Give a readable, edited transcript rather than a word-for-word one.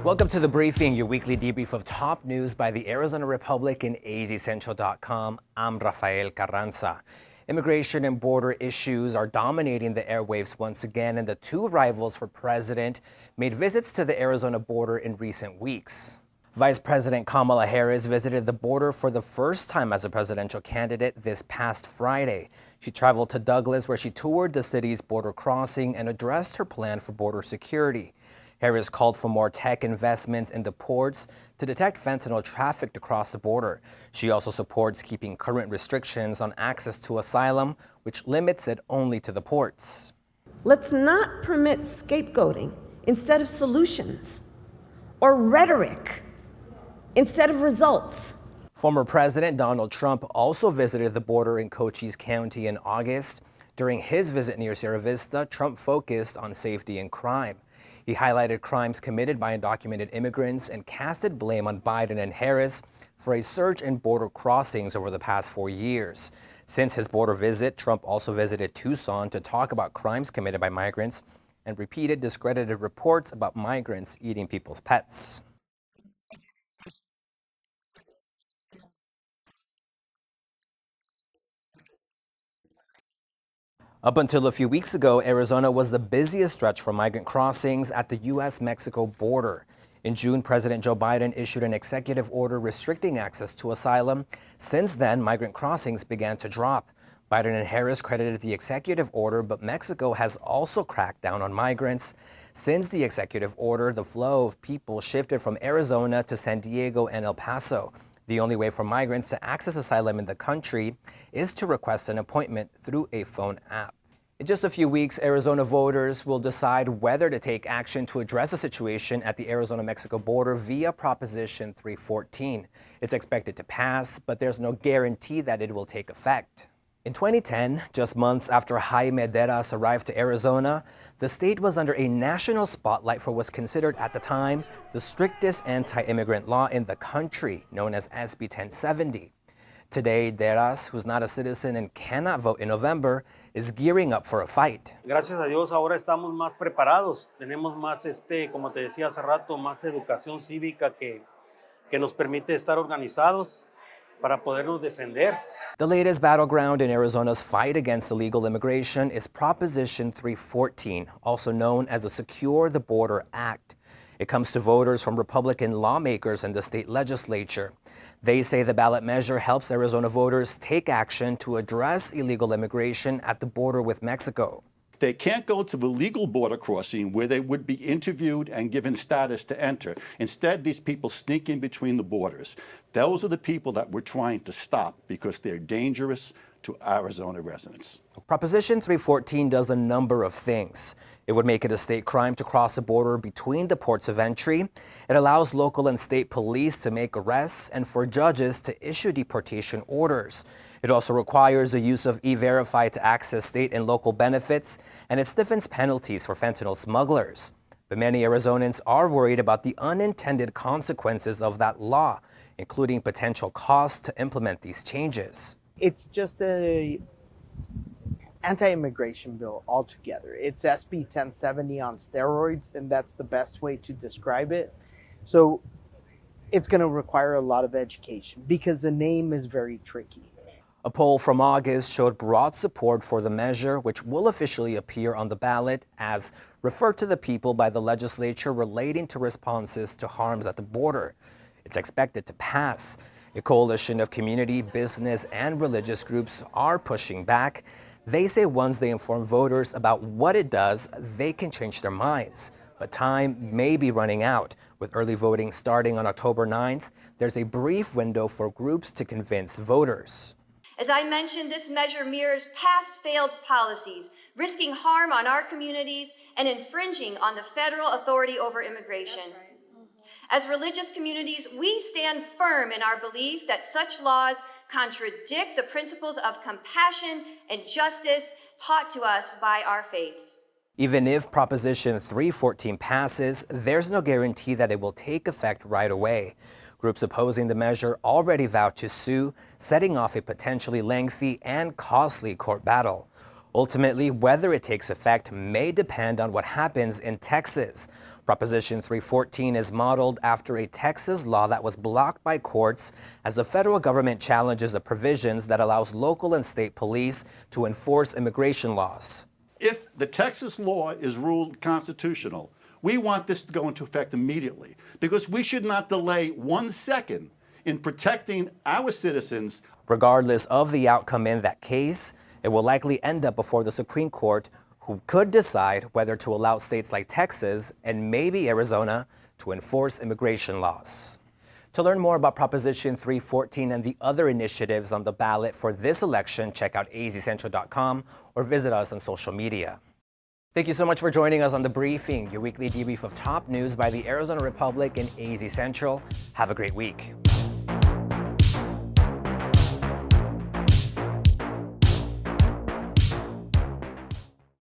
Welcome to The Briefing, your weekly debrief of top news by the Arizona Republic and azcentral.com. I'm Rafael Carranza. Immigration and border issues are dominating the airwaves once again, and the two rivals for president made visits to the Arizona border in recent weeks. Vice President Kamala Harris visited the border for the first time as a presidential candidate this past Friday. She traveled to Douglas, where she toured the city's border crossing and addressed her plan for border security. Harris called for more tech investments in the ports to detect fentanyl trafficked across the border. She also supports keeping current restrictions on access to asylum, which limits it only to the ports. Let's not permit scapegoating instead of solutions, or rhetoric instead of results. Former President Donald Trump also visited the border in Cochise County in August. During his visit near Sierra Vista, Trump focused on safety and crime. He highlighted crimes committed by undocumented immigrants and casted blame on Biden and Harris for a surge in border crossings over the past 4 years. Since his border visit, Trump also visited Tucson to talk about crimes committed by migrants and repeated discredited reports about migrants eating people's pets. Up until a few weeks ago, Arizona was the busiest stretch for migrant crossings at the U.S.-Mexico border. In June, President Joe Biden issued an executive order restricting access to asylum. Since then, migrant crossings began to drop. Biden and Harris credited the executive order, but Mexico has also cracked down on migrants. Since the executive order, the flow of people shifted from Arizona to San Diego and El Paso. The only way for migrants to access asylum in the country is to request an appointment through a phone app. In just a few weeks, Arizona voters will decide whether to take action to address the situation at the Arizona-Mexico border via Proposition 314. It's expected to pass, but there's no guarantee that it will take effect. In 2010, just months after Jaime Deras arrived to Arizona, the state was under a national spotlight for what's considered at the time the strictest anti-immigrant law in the country, known as SB 1070. Today, Deras, who's not a citizen and cannot vote in November, is gearing up for a fight. Gracias a Dios ahora estamos más preparados. Tenemos más, como te decía hace rato, más educación cívica que nos permite estar organizados para podernos defender. The latest battleground in Arizona's fight against illegal immigration is Proposition 314, also known as the Secure the Border Act. It comes to voters from Republican lawmakers in the state legislature. They say the ballot measure helps Arizona voters take action to address illegal immigration at the border with Mexico. They can't go to the legal border crossing where they would be interviewed and given status to enter. Instead, these people sneak in between the borders. Those are the people that we're trying to stop because they're dangerous to Arizona residents. Proposition 314 does a number of things. It would make it a state crime to cross the border between the ports of entry. It allows local and state police to make arrests and for judges to issue deportation orders. It also requires the use of E-Verify to access state and local benefits, and it stiffens penalties for fentanyl smugglers. But many Arizonans are worried about the unintended consequences of that law, including potential costs to implement these changes. It's just a anti-immigration bill altogether. It's SB 1070 on steroids, and that's the best way to describe it. So it's going to require a lot of education because the name is very tricky. A poll from August showed broad support for the measure, which will officially appear on the ballot as referred to the people by the legislature relating to responses to harms at the border. It's expected to pass. A coalition of community, business, and religious groups are pushing back. They say once they inform voters about what it does, they can change their minds. But time may be running out. With early voting starting on October 9th, there's a brief window for groups to convince voters. As I mentioned, this measure mirrors past failed policies, risking harm on our communities and infringing on the federal authority over immigration. As religious communities, we stand firm in our belief that such laws contradict the principles of compassion and justice taught to us by our faiths. Even if Proposition 314 passes, there's no guarantee that it will take effect right away. Groups opposing the measure already vowed to sue, setting off a potentially lengthy and costly court battle. Ultimately, whether it takes effect may depend on what happens in Texas. Proposition 314 is modeled after a Texas law that was blocked by courts as the federal government challenges the provisions that allows local and state police to enforce immigration laws. If the Texas law is ruled constitutional, we want this to go into effect immediately because we should not delay 1 second in protecting our citizens. Regardless of the outcome in that case, it will likely end up before the Supreme Court, who could decide whether to allow states like Texas and maybe Arizona to enforce immigration laws. To learn more about Proposition 314 and the other initiatives on the ballot for this election, check out azcentral.com or visit us on social media. Thank you so much for joining us on The Briefing, your weekly debrief of top news by the Arizona Republic and AZ Central. Have a great week.